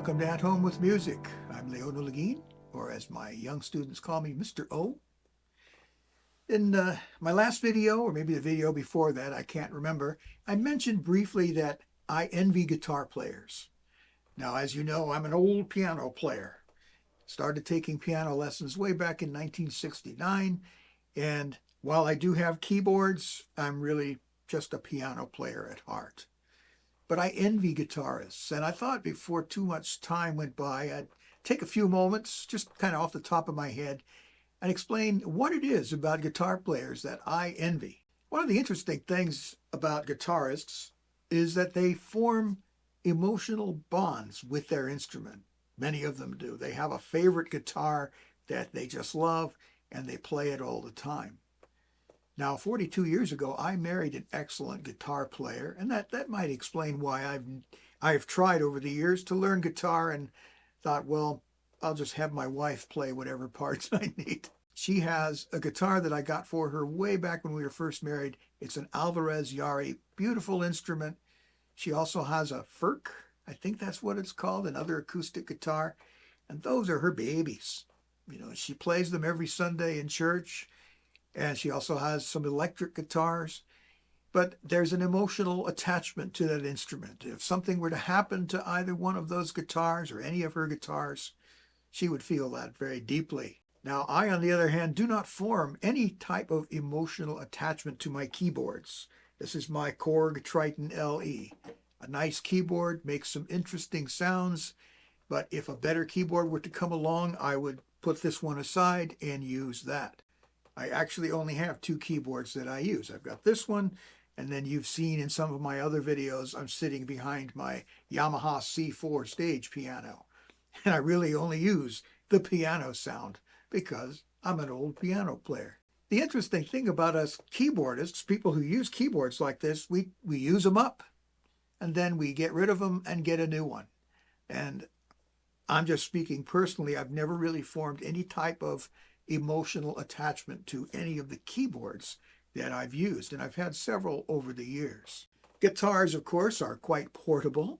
Welcome to At Home with Music. I'm Leona Lagine, or as my young students call me, Mr. O. In my last video, or maybe the video before that, I can't remember, I mentioned briefly that I envy guitar players. Now, as you know, I'm an old piano player. Started taking piano lessons way back in 1969, and while I do have keyboards, I'm really just a piano player at heart. But I envy guitarists, and I thought before too much time went by, I'd take a few moments, just kind of off the top of my head, and explain what it is about guitar players that I envy. One of the interesting things about guitarists is that they form emotional bonds with their instrument. Many of them do. They have a favorite guitar that they just love, and they play it all the time. Now, 42 years ago, I married an excellent guitar player, and that might explain why I've tried over the years to learn guitar and thought, well, I'll just have my wife play whatever parts I need. She has a guitar that I got for her way back when we were first married. It's an Alvarez Yari, beautiful instrument. She also has a Ferk, I think that's what it's called, another acoustic guitar, and those are her babies. You know, she plays them every Sunday in church. And she also has some electric guitars, but there's an emotional attachment to that instrument. If something were to happen to either one of those guitars or any of her guitars, she would feel that very deeply. Now, I, on the other hand, do not form any type of emotional attachment to my keyboards. This is my Korg Triton LE. A nice keyboard, makes some interesting sounds, but if a better keyboard were to come along, I would put this one aside and use that. I actually only have two keyboards that I use. I've got this one, and then you've seen in some of my other videos, I'm sitting behind my Yamaha C4 stage piano. And I really only use the piano sound because I'm an old piano player. The interesting thing about us keyboardists, people who use keyboards like this, we use them up, and then we get rid of them and get a new one. And I'm just speaking personally, I've never really formed any type of emotional attachment to any of the keyboards that I've used, and I've had several over the years. Guitars, of course, are quite portable,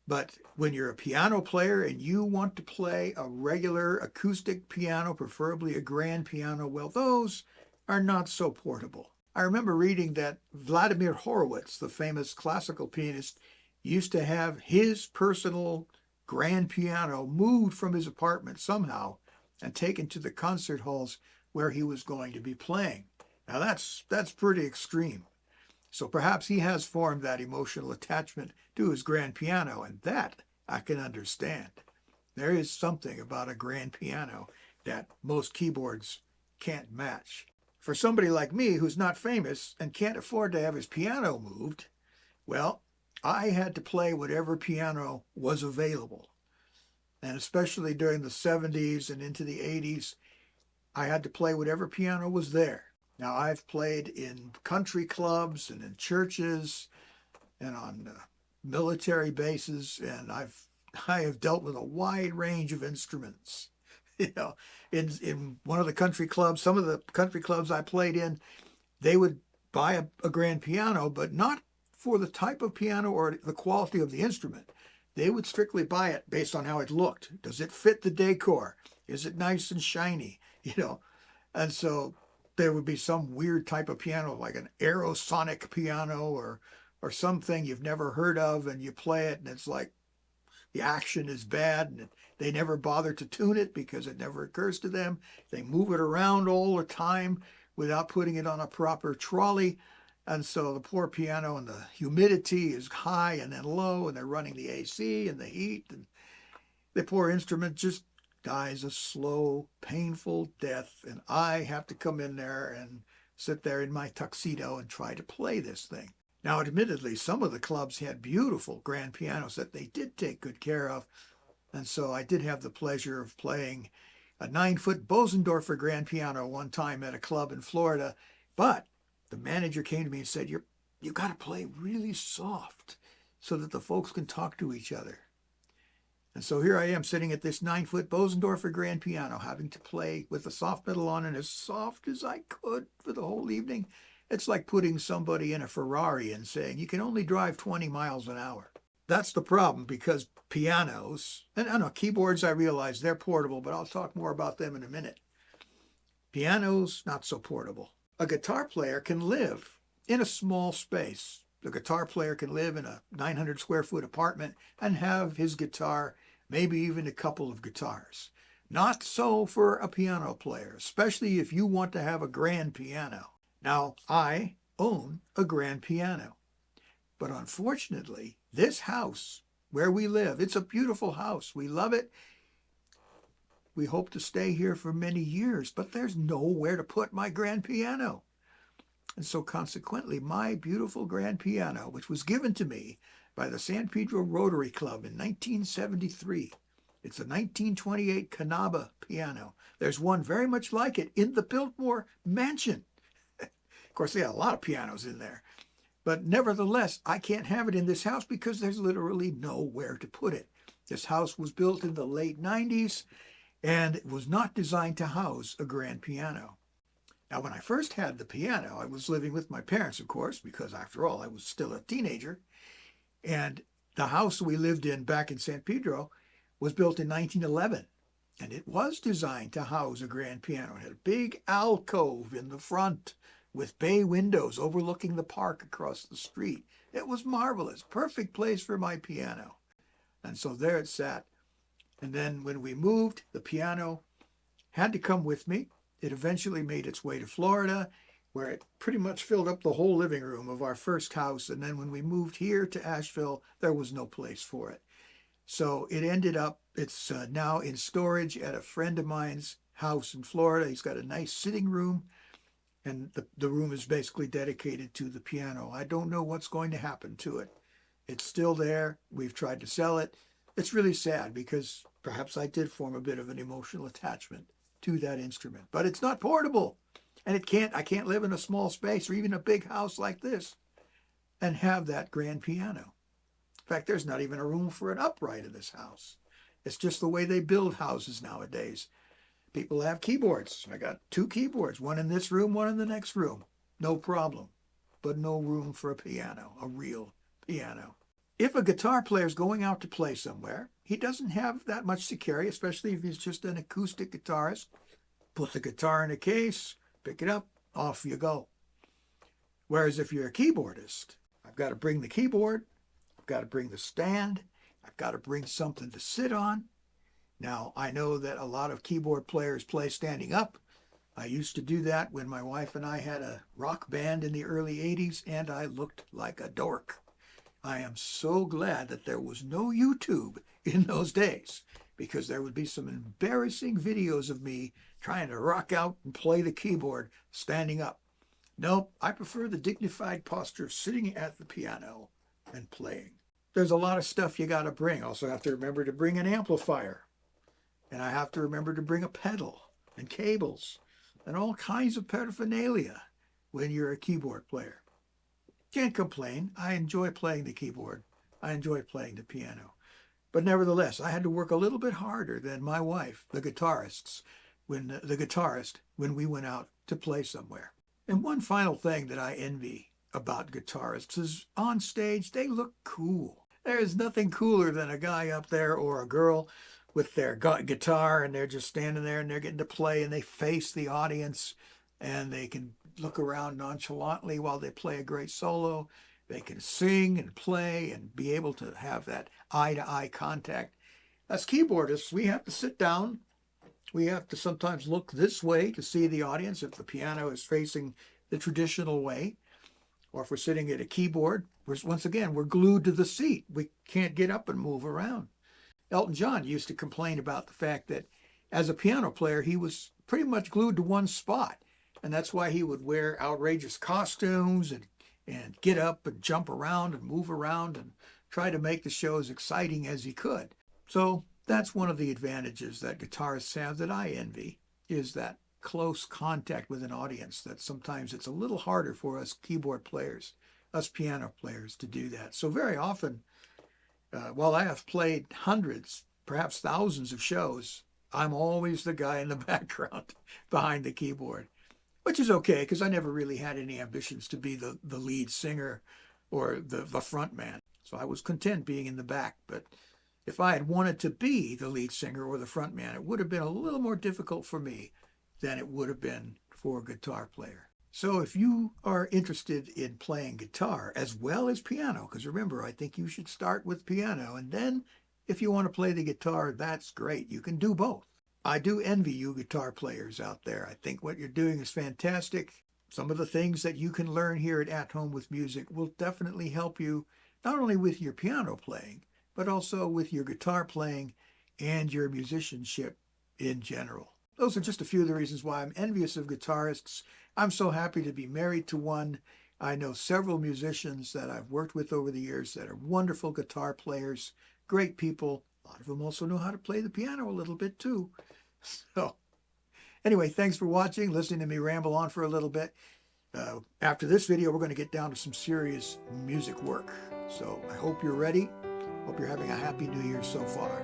but when you're a piano player and you want to play a regular acoustic piano, preferably a grand piano, well, those are not so portable. I remember reading that Vladimir Horowitz, the famous classical pianist, used to have his personal grand piano moved from his apartment somehow and taken to the concert halls where he was going to be playing. Now that's pretty extreme. So perhaps he has formed that emotional attachment to his grand piano, and that I can understand. There is something about a grand piano that most keyboards can't match. For somebody like me who's not famous and can't afford to have his piano moved, well, I had to play whatever piano was available. And especially during the 70s and into the 80s, I had to play whatever piano was there. Now, I've played in country clubs and in churches and on military bases, and I have dealt with a wide range of instruments. You know, in one of the country clubs, some of the country clubs I played in, they would buy a grand piano, but not for the type of piano or the quality of the instrument. They would strictly buy it based on how it looked. Does it fit the decor? Is it nice and shiny? You know, and so there would be some weird type of piano, like an aerosonic piano or something you've never heard of, and you play it and it's like the action is bad, and they never bother to tune it because it never occurs to them. They move it around all the time without putting it on a proper trolley. And so the poor piano, and the humidity is high and then low, and they're running the AC and the heat, and the poor instrument just dies a slow, painful death. And I have to come in there and sit there in my tuxedo and try to play this thing. Now, admittedly, some of the clubs had beautiful grand pianos that they did take good care of. And so I did have the pleasure of playing a 9-foot Bosendorfer grand piano one time at a club in Florida. But the manager came to me and said, you got to play really soft so that the folks can talk to each other. And so here I am sitting at this 9-foot Bosendorfer grand piano, having to play with the soft pedal on and as soft as I could for the whole evening. It's like putting somebody in a Ferrari and saying, you can only drive 20 miles an hour. That's the problem, because pianos, and I know keyboards, I realize they're portable, but I'll talk more about them in a minute. Pianos, not so portable. A guitar player can live in a small space. The guitar player can live in a 900 square foot apartment and have his guitar, maybe even a couple of guitars. Not so for a piano player, especially if you want to have a grand piano. Now, I own a grand piano, but unfortunately, this house where we live, it's a beautiful house. We love it. We hope to stay here for many years, but there's nowhere to put my grand piano. And so consequently, my beautiful grand piano, which was given to me by the San Pedro Rotary Club in 1973, it's a 1928 Canaba piano. There's one very much like it in the Biltmore Mansion. Of course, they had a lot of pianos in there. But nevertheless, I can't have it in this house because there's literally nowhere to put it. This house was built in the late 90s, and it was not designed to house a grand piano. Now, when I first had the piano, I was living with my parents, of course, because after all, I was still a teenager. And the house we lived in back in San Pedro was built in 1911. And it was designed to house a grand piano. It had a big alcove in the front with bay windows overlooking the park across the street. It was marvelous, perfect place for my piano. And so there it sat. And then when we moved, the piano had to come with me. It eventually made its way to Florida, where it pretty much filled up the whole living room of our first house. And then when we moved here to Asheville, there was no place for it. So it ended up, it's now in storage at a friend of mine's house in Florida. He's got a nice sitting room, and the room is basically dedicated to the piano. I don't know what's going to happen to it. It's still there. We've tried to sell it. It's really sad because perhaps I did form a bit of an emotional attachment to that instrument, but it's not portable, and I can't live in a small space or even a big house like this and have that grand piano. In fact, there's not even a room for an upright in this house. It's just the way they build houses nowadays. People have keyboards. I got 2 keyboards, one in this room, one in the next room. No problem, but no room for a piano, a real piano. If a guitar player is going out to play somewhere, he doesn't have that much to carry, especially if he's just an acoustic guitarist. Put the guitar in a case, pick it up, off you go. Whereas if you're a keyboardist, I've got to bring the keyboard, I've got to bring the stand, I've got to bring something to sit on. Now, I know that a lot of keyboard players play standing up. I used to do that when my wife and I had a rock band in the early 80s, and I looked like a dork. I am so glad that there was no YouTube in those days, because there would be some embarrassing videos of me trying to rock out and play the keyboard standing up. Nope, I prefer the dignified posture of sitting at the piano and playing. There's a lot of stuff you got to bring. Also have to remember to bring an amplifier. And I have to remember to bring a pedal and cables and all kinds of paraphernalia when you're a keyboard player. Can't complain. I enjoy playing the keyboard. I enjoy playing the piano. But nevertheless, I had to work a little bit harder than my wife, the guitarist, when we went out to play somewhere. And one final thing that I envy about guitarists is on stage, they look cool. There is nothing cooler than a guy up there or a girl with their guitar, and they're just standing there and they're getting to play, and they face the audience, and they can look around nonchalantly while they play a great solo. They can sing and play and be able to have that eye-to-eye contact. As keyboardists, we have to sit down. We have to sometimes look this way to see the audience if the piano is facing the traditional way. Or if we're sitting at a keyboard, once again, we're glued to the seat. We can't get up and move around. Elton John used to complain about the fact that as a piano player, he was pretty much glued to one spot. And that's why he would wear outrageous costumes and get up and jump around and move around and try to make the show as exciting as he could. So that's one of the advantages that guitarists have that I envy, is that close contact with an audience, that sometimes it's a little harder for us keyboard players, us piano players, to do that. So very often, while I have played hundreds, perhaps thousands of shows, I'm always the guy in the background behind the keyboard, which is okay because I never really had any ambitions to be the lead singer or the front man. So So I was content being in the back. But if I had wanted to be the lead singer or the front man, it would have been a little more difficult for me than it would have been for a guitar player. So if you are interested in playing guitar as well as piano, because remember, I think you should start with piano, and then if you want to play the guitar, that's great. You can do both. I do envy you guitar players out there. I think what you're doing is fantastic. Some of the things that you can learn here At Home with Music will definitely help you, not only with your piano playing, but also with your guitar playing and your musicianship in general. Those are just a few of the reasons why I'm envious of guitarists. I'm so happy to be married to one. I know several musicians that I've worked with over the years that are wonderful guitar players, great people. A lot of them also know how to play the piano a little bit too. So anyway, thanks for watching, listening to me ramble on for a little bit. After this video, we're going to get down to some serious music work. So I hope you're ready. Hope you're having a happy New Year so far.